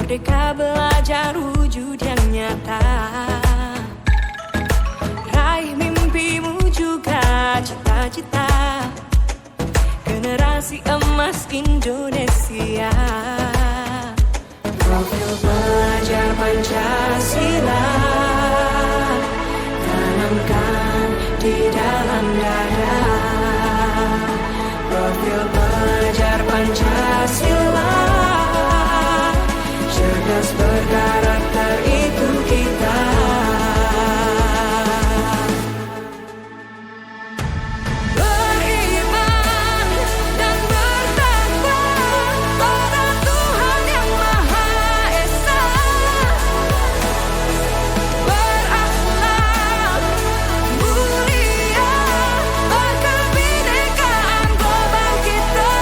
Merdeka belajar wujud yang nyata. Raih mimpimu juga cita-cita. Generasi emas Indonesia. Profil pelajar Pancasila tanamkan di dalam dada. Profil pelajar Pancasila cerdas berkarakter itu kita. Beriman dan bertakwa pada Tuhan yang Maha Esa. Berakhlak mulia berkebinekaan global kita.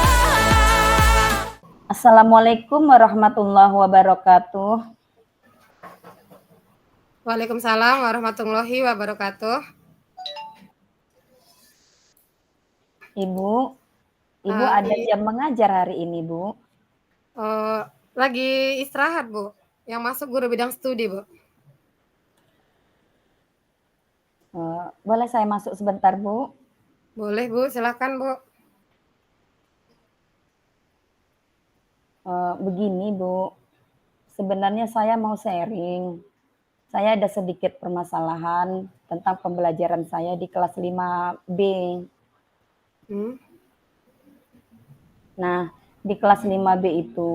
Assalamualaikum warahmatullahi wabarakatuh. Waalaikumsalam warahmatullahi wabarakatuh. Ibu Ah, ada jam mengajar hari ini, Bu. Lagi istirahat, Bu. Yang masuk guru bidang studi, Bu. Boleh saya masuk sebentar, Bu? Boleh, Bu. Silakan, Bu. Begini, Bu. Sebenarnya saya mau sharing. Saya ada sedikit permasalahan tentang pembelajaran saya di kelas 5B. Hmm. Nah, di kelas 5B itu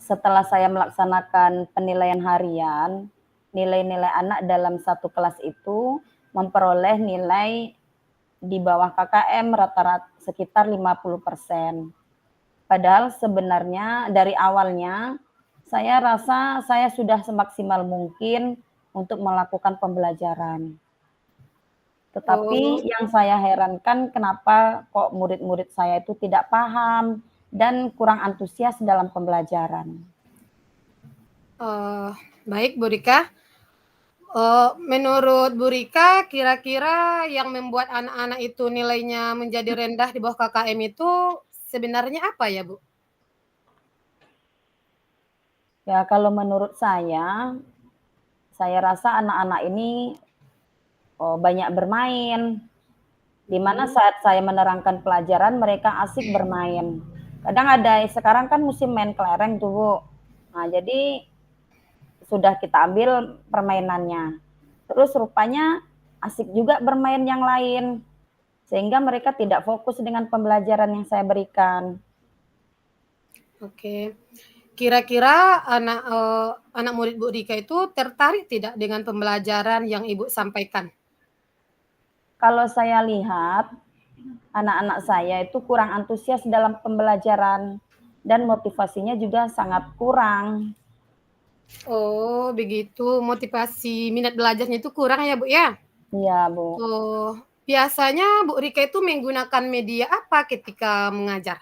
setelah saya melaksanakan penilaian harian, nilai-nilai anak dalam satu kelas itu memperoleh nilai di bawah KKM rata-rata sekitar 50%. Padahal sebenarnya dari awalnya saya rasa saya sudah semaksimal mungkin untuk melakukan pembelajaran. Tetapi yang saya herankan kenapa kok murid-murid saya itu tidak paham dan kurang antusias dalam pembelajaran. Baik, Bu Rika. Menurut Bu Rika, kira-kira yang membuat anak-anak itu nilainya menjadi rendah di bawah KKM itu sebenarnya apa ya, Bu? Ya, kalau menurut saya rasa anak-anak ini banyak bermain. Di mana saat saya menerangkan pelajaran mereka asik bermain. Kadang ada sekarang kan musim main kelereng tuh, Bu. Nah, jadi sudah kita ambil permainannya. Terus rupanya asik juga bermain yang lain. Sehingga mereka tidak fokus dengan pembelajaran yang saya berikan. Oke. Kira-kira anak murid Bu Rika itu tertarik tidak dengan pembelajaran yang Ibu sampaikan? Kalau saya lihat, anak-anak saya itu kurang antusias dalam pembelajaran dan motivasinya juga sangat kurang. Oh, begitu. Motivasi minat belajarnya itu kurang ya, Bu, ya? Iya, Bu. Oh, biasanya Bu Rika itu menggunakan media apa ketika mengajar?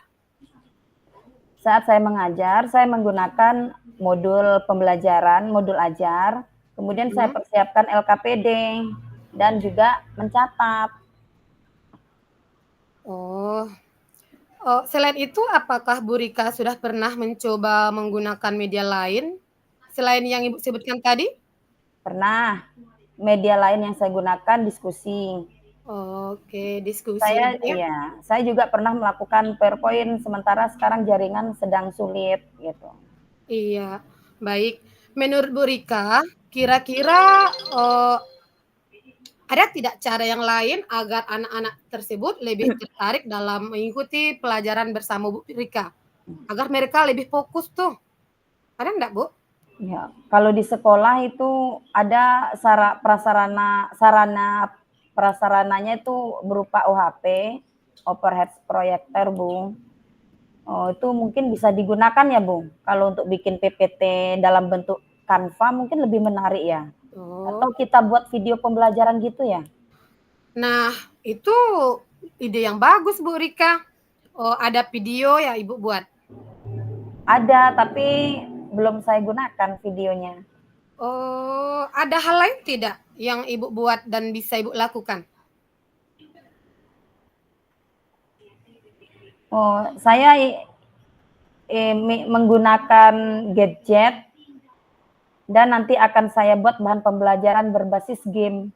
Saat saya mengajar, saya menggunakan modul pembelajaran, modul ajar, kemudian saya persiapkan LKPD dan juga mencatat. Oh. Selain itu apakah Bu Rika sudah pernah mencoba menggunakan media lain selain yang Ibu sebutkan tadi? Pernah, media lain yang saya gunakan diskusi. Oke, diskusi ya, Bu, ya? Saya juga pernah melakukan PowerPoint sementara sekarang jaringan sedang sulit gitu. Iya, baik. Menurut Bu Rika, kira-kira, ada tidak cara yang lain agar anak-anak tersebut lebih tertarik dalam mengikuti pelajaran bersama Bu Rika? Agar mereka lebih fokus tuh. Ada enggak, Bu? Ya, kalau di sekolah itu ada prasarananya itu berupa OHP, overhead projector, Bu. Oh, itu mungkin bisa digunakan ya, Bu. Kalau untuk bikin PPT dalam bentuk Canva mungkin lebih menarik ya. Oh. Atau kita buat video pembelajaran gitu ya. Nah, itu ide yang bagus, Bu Rika. Oh, ada video ya Ibu buat? Ada, tapi belum saya gunakan videonya. Oh, ada hal lain tidak yang Ibu buat dan bisa Ibu lakukan? Oh, saya menggunakan gadget dan nanti akan saya buat bahan pembelajaran berbasis game.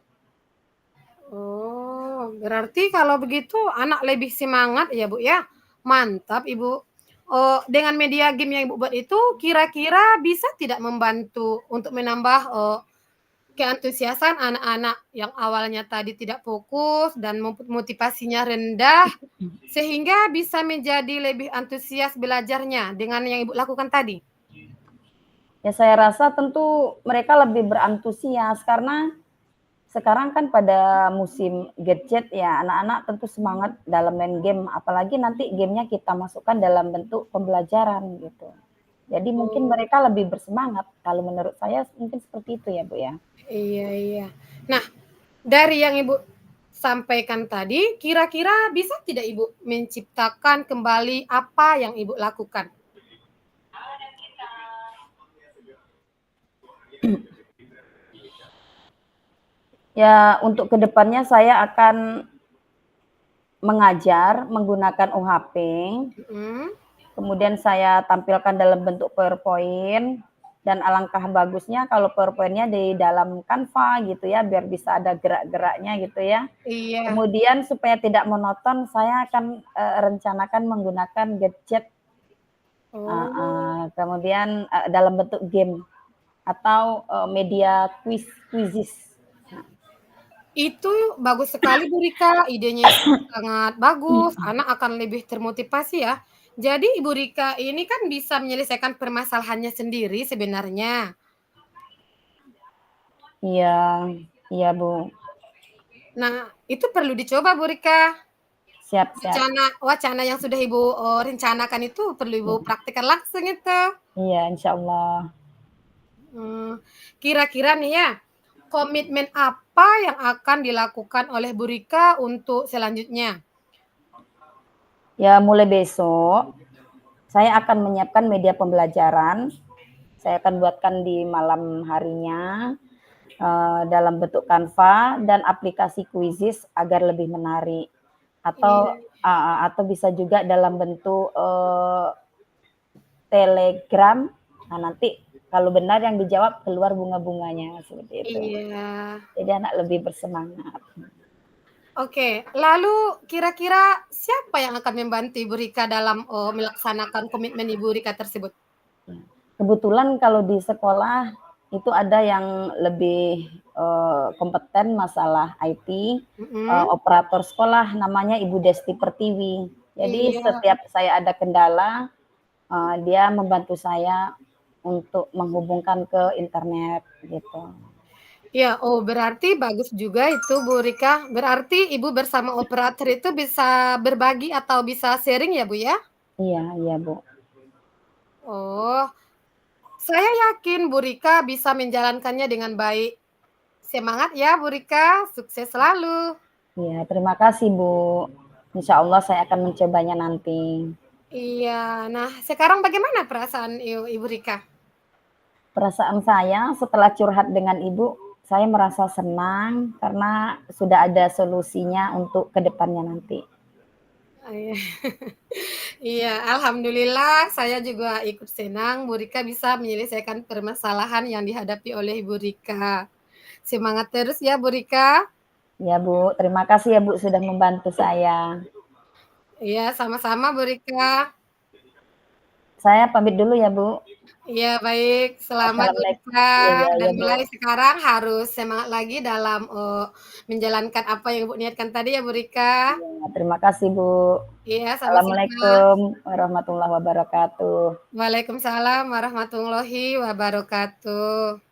Oh, berarti kalau begitu anak lebih semangat ya, Bu, ya? Mantap, Ibu. Oh, dengan media game yang Ibu buat itu kira-kira bisa tidak membantu untuk menambah, keantusiasan anak-anak yang awalnya tadi tidak fokus dan motivasinya rendah, sehingga bisa menjadi lebih antusias belajarnya dengan yang Ibu lakukan tadi? Ya saya rasa tentu mereka lebih berantusias karena sekarang kan pada musim gadget ya, anak-anak tentu semangat dalam main game, apalagi nanti gamenya kita masukkan dalam bentuk pembelajaran gitu. Jadi mungkin Oh, mereka lebih bersemangat, kalau menurut saya mungkin seperti itu ya, Bu, ya. iya iya. Nah, dari yang Ibu sampaikan tadi, kira-kira bisa tidak Ibu menciptakan kembali apa yang Ibu lakukan? Ya untuk kedepannya saya akan mengajar menggunakan UHP, Mhm. kemudian saya tampilkan dalam bentuk PowerPoint, dan alangkah bagusnya kalau PowerPoint-nya di dalam Canva gitu ya, biar bisa ada gerak-geraknya gitu ya. Iya. Kemudian supaya tidak monoton, saya akan, rencanakan menggunakan gadget, Oh, kemudian, dalam bentuk game atau, media quizzes. itu bagus sekali Bu Rika, idenya itu sangat bagus, anak akan lebih termotivasi ya. Jadi Ibu Rika ini kan bisa menyelesaikan permasalahannya sendiri sebenarnya. Iya, iya Bu, Nah, itu perlu dicoba Bu Rika. siap siap. Wacana wacana yang sudah Ibu, rencanakan itu perlu Ibu Iya, praktekkan langsung itu. iya insyaallah. Mmm, kira-kira nih ya, komitmen apa yang akan dilakukan oleh Bu Rika untuk selanjutnya? Ya mulai besok, saya akan menyiapkan media pembelajaran, saya akan buatkan di malam harinya, dalam bentuk Canva dan aplikasi Quizizz agar lebih menarik. Iya. Atau bisa juga dalam bentuk, Telegram, nah nanti kalau benar yang dijawab keluar bunga-bunganya, seperti itu. Iya. Jadi anak lebih bersemangat. Oke, lalu kira-kira siapa yang akan membantu Ibu Rika dalam, melaksanakan komitmen Ibu Rika tersebut? Kebetulan kalau di sekolah itu ada yang lebih, kompeten masalah IT, Mhm. operator sekolah namanya Ibu Desti Pertiwi. Jadi Iya. setiap saya ada kendala, dia membantu saya untuk menghubungkan ke internet gitu. Iya, oh berarti bagus juga itu Bu Rika, berarti Ibu bersama operator itu bisa berbagi atau bisa sharing ya Bu ya? Iya iya Bu. Oh, saya yakin Bu Rika bisa menjalankannya dengan baik. Semangat ya Bu Rika, sukses selalu. Iya terima kasih Bu. Insya Allah saya akan mencobanya nanti. Iya, nah sekarang bagaimana perasaan Ibu Rika? Perasaan saya setelah curhat dengan Ibu, saya merasa senang karena sudah ada solusinya untuk kedepannya nanti. Oh iya. Iya, alhamdulillah saya juga ikut senang Bu Rika bisa menyelesaikan permasalahan yang dihadapi oleh Ibu Rika. Semangat terus ya Bu Rika. Ya Bu, terima kasih ya Bu sudah membantu saya. Iya, sama-sama Bu Rika. Saya pamit dulu ya Bu. Iya baik, selamat Bu Assalamualaikum. Rika, Iya dan iya Bu. mulai sekarang harus semangat lagi dalam, menjalankan apa yang Ibu niatkan tadi ya Bu Rika. Iya, terima kasih Bu. Iya, sama-sama. Assalamualaikum warahmatullahi wabarakatuh. Waalaikumsalam warahmatullahi wabarakatuh.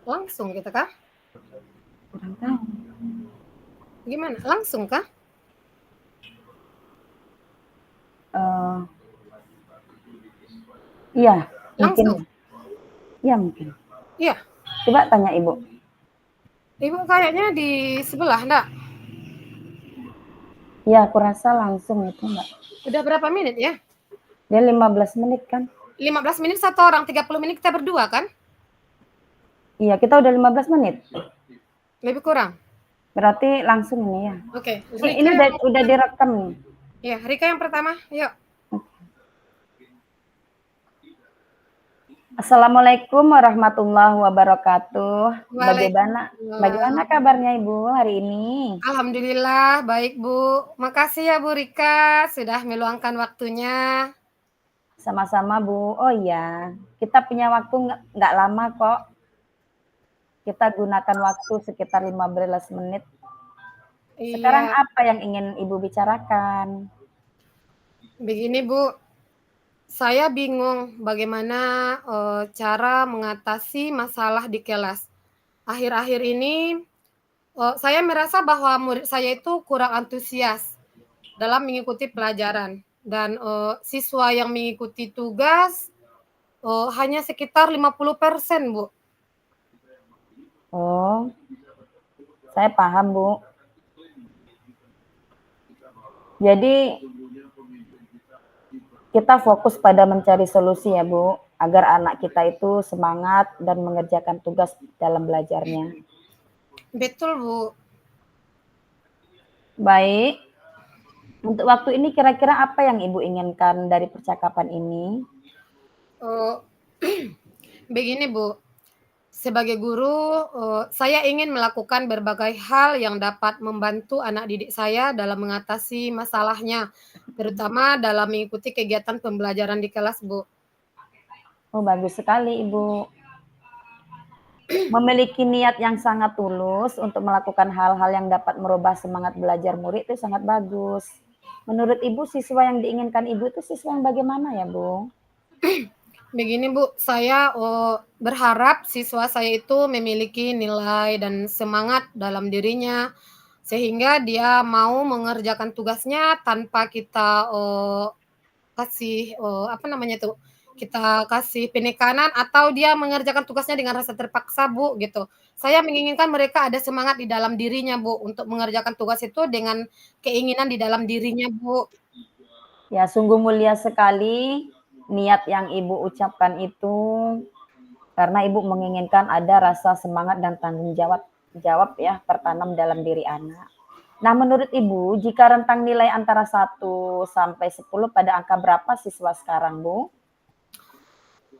Langsung gitu kah? Kurang tahu. Gimana? Langsung kah? Eee, iya, mungkin. Langsung? Iya mungkin. Iya? Coba tanya Ibu. Ibu kayaknya di sebelah, enggak? Iya, aku rasa langsung itu, Mbak. Udah berapa menit ya? Dia 15 menit kan? 15 menit 1 orang, 30 menit kita berdua kan? Iya, kita udah 15 menit. Lebih kurang? Berarti langsung ini ya. Oke, Ini Rika. udah direkam nih. Ya, Rika yang pertama. Yuk. Assalamualaikum warahmatullahi wabarakatuh. Bagaimana Waalaikumsalam. kabarnya Ibu hari ini? Alhamdulillah baik, Bu. Makasih ya Bu Rika sudah meluangkan waktunya. Sama-sama Bu. Oh iya, kita punya waktu nggak lama kok. Kita gunakan waktu sekitar 15 menit. Sekarang Iya, apa yang ingin Ibu bicarakan? begini Bu, saya bingung bagaimana cara mengatasi masalah di kelas. Akhir-akhir ini saya merasa bahwa murid saya itu kurang antusias dalam mengikuti pelajaran dan siswa yang mengikuti tugas hanya sekitar 50%, Bu. Oh, saya paham Bu. Jadi kita fokus pada mencari solusi ya Bu, agar anak kita itu semangat dan mengerjakan tugas dalam belajarnya. Betul, Bu. Baik, untuk waktu ini kira-kira apa yang Ibu inginkan dari percakapan ini? Oh, begini Bu, sebagai guru, saya ingin melakukan berbagai hal yang dapat membantu anak didik saya dalam mengatasi masalahnya, terutama dalam mengikuti kegiatan pembelajaran di kelas, Bu. Oh, bagus sekali Ibu. Memiliki niat yang sangat tulus untuk melakukan hal-hal yang dapat merubah semangat belajar murid itu sangat bagus. Menurut Ibu, siswa yang diinginkan Ibu itu siswa yang bagaimana ya, Bu? Begini Bu, saya berharap siswa saya itu memiliki nilai dan semangat dalam dirinya, sehingga dia mau mengerjakan tugasnya tanpa kita kasih apa namanya tuh, kita kasih penekanan atau dia mengerjakan tugasnya dengan rasa terpaksa Bu, gitu. Saya menginginkan mereka ada semangat di dalam dirinya Bu, untuk mengerjakan tugas itu dengan keinginan di dalam dirinya Bu. Ya, sungguh mulia sekali niat yang Ibu ucapkan itu karena Ibu menginginkan ada rasa semangat dan tanggung jawab ya tertanam dalam diri anak. Nah, menurut Ibu, jika rentang nilai antara 1 sampai 10 pada angka berapa siswa sekarang, Bu?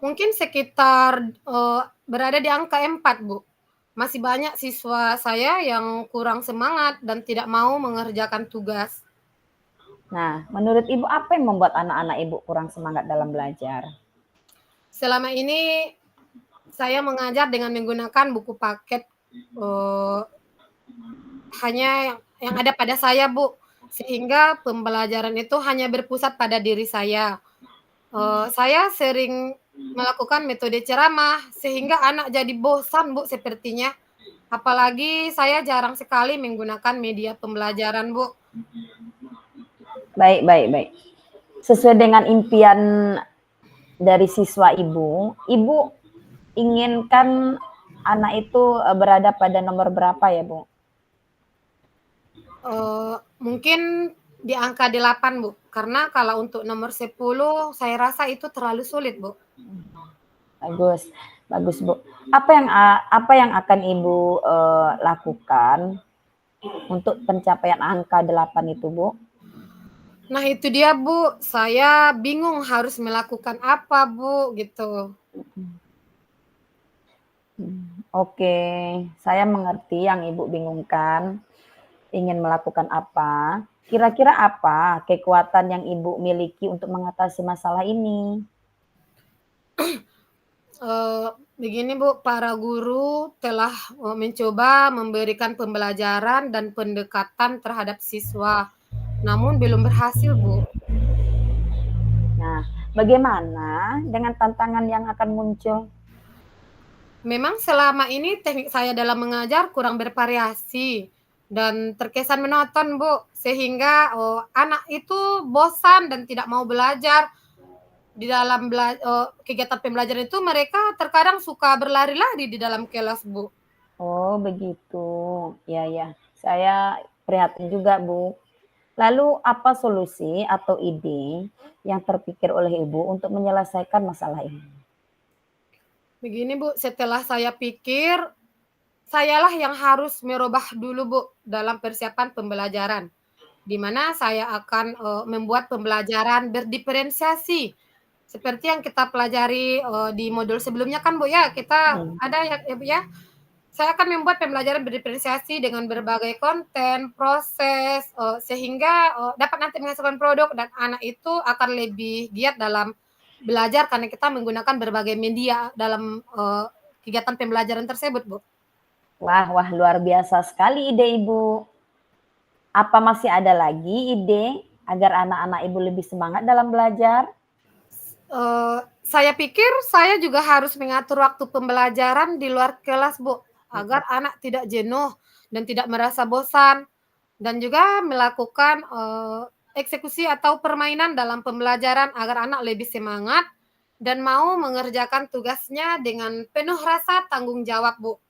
Mungkin sekitar, berada di angka 4 Bu. Masih banyak siswa saya yang kurang semangat dan tidak mau mengerjakan tugas. Nah, menurut Ibu apa yang membuat anak-anak Ibu kurang semangat dalam belajar? Selama ini saya mengajar dengan menggunakan buku paket, eee, hanya yang ada pada saya Bu, sehingga pembelajaran itu hanya berpusat pada diri saya. Saya sering melakukan metode ceramah, sehingga anak jadi bosan Bu sepertinya. Apalagi saya jarang sekali menggunakan media pembelajaran Bu. Baik baik baik. Sesuai dengan impian dari siswa Ibu, Ibu inginkan anak itu, berada pada nomor berapa ya, Bu? Mungkin di angka 8 Bu, karena kalau untuk nomor 10 saya rasa itu terlalu sulit Bu. Bagus bagus, Bu. Apa yang akan Ibu, lakukan untuk pencapaian angka 8 itu, Bu? Nah itu dia Bu, saya bingung harus melakukan apa Bu, gitu. Oke, saya mengerti yang Ibu bingungkan, ingin melakukan apa. Kira-kira apa kekuatan yang Ibu miliki untuk mengatasi masalah ini? Begini Bu, para guru telah, mencoba memberikan pembelajaran dan pendekatan terhadap siswa, namun belum berhasil Bu. Nah, bagaimana dengan tantangan yang akan muncul? Memang selama ini teknik saya dalam mengajar kurang bervariasi dan terkesan monoton, Bu, sehingga, anak itu bosan dan tidak mau belajar. Di dalam kegiatan pembelajaran itu mereka terkadang suka berlari-lari di dalam kelas, Bu. Oh, begitu. Ya, ya. Saya prihatin juga, Bu. Lalu apa solusi atau ide yang terpikir oleh Ibu untuk menyelesaikan masalah ini? Begini, Bu, setelah saya pikir, sayalah yang harus merubah dulu, Bu, dalam persiapan pembelajaran. Di mana saya akan, membuat pembelajaran berdiferensiasi. Seperti yang kita pelajari, di modul sebelumnya kan, Bu, ya, kita Mmm. ada ya, Bu, ya. Saya akan membuat pembelajaran berdiferensiasi dengan berbagai konten, proses, sehingga, dapat nanti menghasilkan produk dan anak itu akan lebih giat dalam belajar karena kita menggunakan berbagai media dalam, kegiatan pembelajaran tersebut, Bu. Wah wah luar biasa sekali ide Ibu. Apa masih ada lagi ide agar anak-anak Ibu lebih semangat dalam belajar? Saya pikir saya juga harus mengatur waktu pembelajaran di luar kelas, Bu, agar anak tidak jenuh dan tidak merasa bosan, dan juga melakukan, eksekusi atau permainan dalam pembelajaran agar anak lebih semangat dan mau mengerjakan tugasnya dengan penuh rasa tanggung jawab, Bu.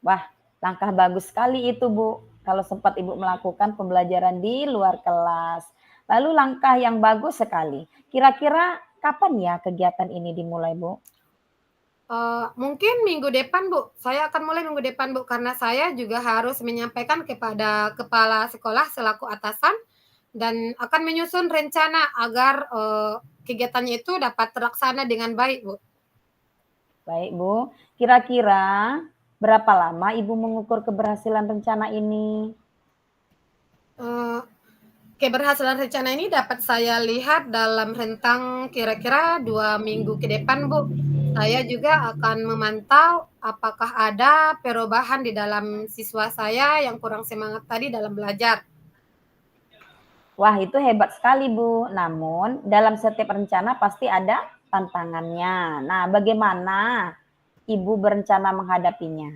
Wah, langkah bagus sekali itu, Bu, kalau sempat Ibu melakukan pembelajaran di luar kelas. Lalu langkah yang bagus sekali. Kira-kira kapan ya kegiatan ini dimulai, Bu? Mungkin minggu depan, Bu, saya akan mulai minggu depan, Bu, karena saya juga harus menyampaikan kepada kepala sekolah selaku atasan dan akan menyusun rencana agar, kegiatannya itu dapat terlaksana dengan baik, Bu. Baik, Bu. Kira-kira berapa lama Ibu mengukur keberhasilan rencana ini? Eee, Keberhasilan rencana ini dapat saya lihat dalam rentang kira-kira 2 minggu ke depan, Bu. Saya juga akan memantau apakah ada perubahan di dalam siswa saya yang kurang semangat tadi dalam belajar. Wah, itu hebat sekali, Bu. Namun, dalam setiap rencana pasti ada tantangannya. Nah, bagaimana Ibu berencana menghadapinya?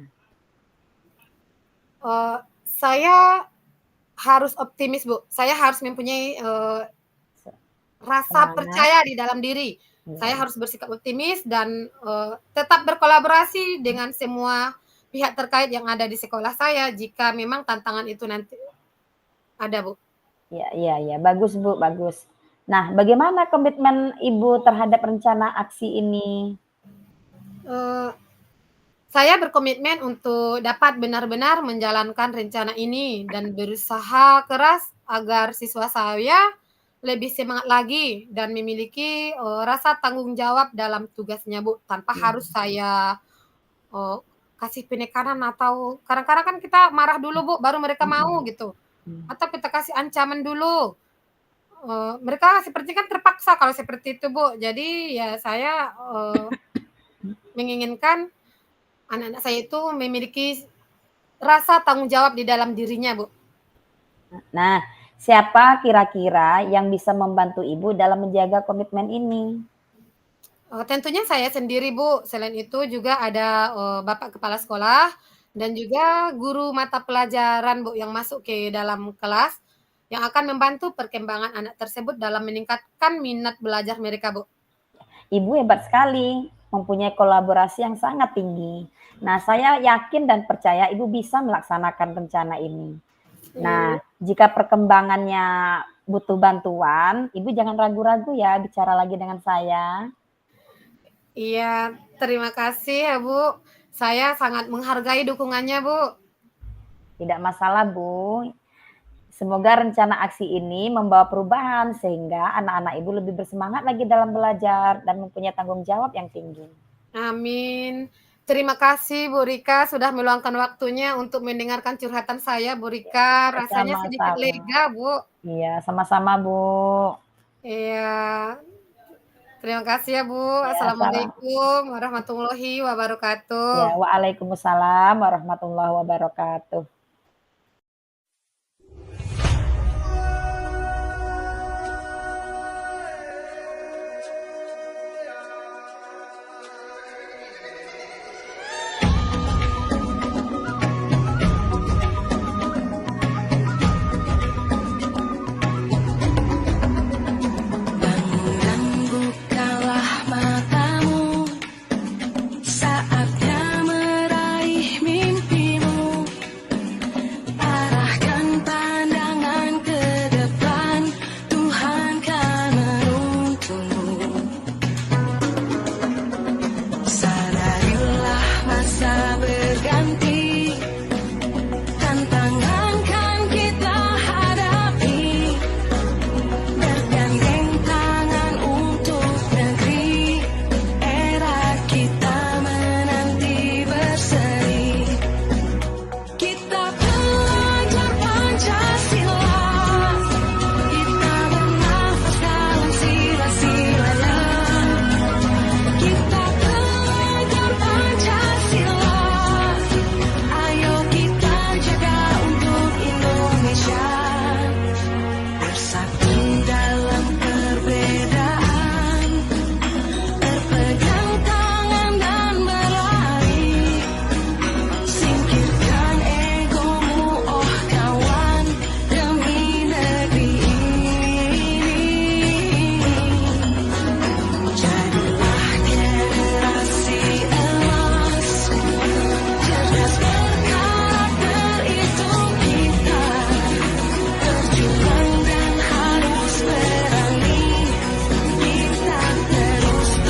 Saya harus optimis, Bu. Saya harus mempunyai, Se rasa Semangat, percaya di dalam diri. Saya iya. harus bersikap optimis dan, tetap berkolaborasi dengan semua pihak terkait yang ada di sekolah saya jika memang tantangan itu nanti ada, Bu. Iya iya iya, bagus, Bu, bagus. Nah, bagaimana komitmen Ibu terhadap rencana aksi ini? Eee, saya berkomitmen untuk dapat benar-benar menjalankan rencana ini dan berusaha keras agar siswa saya lebih semangat lagi dan memiliki, rasa tanggung jawab dalam tugasnya, Bu, tanpa harus Iya, saya, eee, kasih penekanan atau kadang-kadang kan kita marah dulu, Bu, baru mereka mau mhm, gitu, mmm. atau kita kasih ancaman dulu, mereka seperti kan terpaksa kalau seperti itu, Bu. Jadi ya saya, menginginkan anak-anak saya itu memiliki rasa tanggung jawab di dalam dirinya, Bu. Nah, siapa kira-kira yang bisa membantu Ibu dalam menjaga komitmen ini? Tentunya saya sendiri, Bu. Selain itu juga ada, bapak kepala sekolah dan juga guru mata pelajaran, Bu, yang masuk ke dalam kelas, yang akan membantu perkembangan anak tersebut dalam meningkatkan minat belajar mereka, Bu. Ibu hebat sekali, mempunyai kolaborasi yang sangat tinggi. Nah, saya yakin dan percaya Ibu bisa melaksanakan rencana ini. Nah, Iya. jika perkembangannya butuh bantuan, Ibu jangan ragu-ragu ya bicara lagi dengan saya. Iya, terima kasih ya, Bu. Saya sangat menghargai dukungannya, Bu. Tidak masalah, Bu. Semoga rencana aksi ini membawa perubahan sehingga anak-anak Ibu lebih bersemangat lagi dalam belajar dan mempunyai tanggung jawab yang tinggi. Amin. Terima kasih Bu Rika sudah meluangkan waktunya untuk mendengarkan curhatan saya, Bu Rika. Rasanya sedikit Sama-sama. lega, Bu. Iya, sama-sama, Bu. Iya. Terima kasih ya, Bu. Ya, salam. Assalamualaikum warahmatullahi wabarakatuh. Ya, waalaikumsalam warahmatullahi wabarakatuh.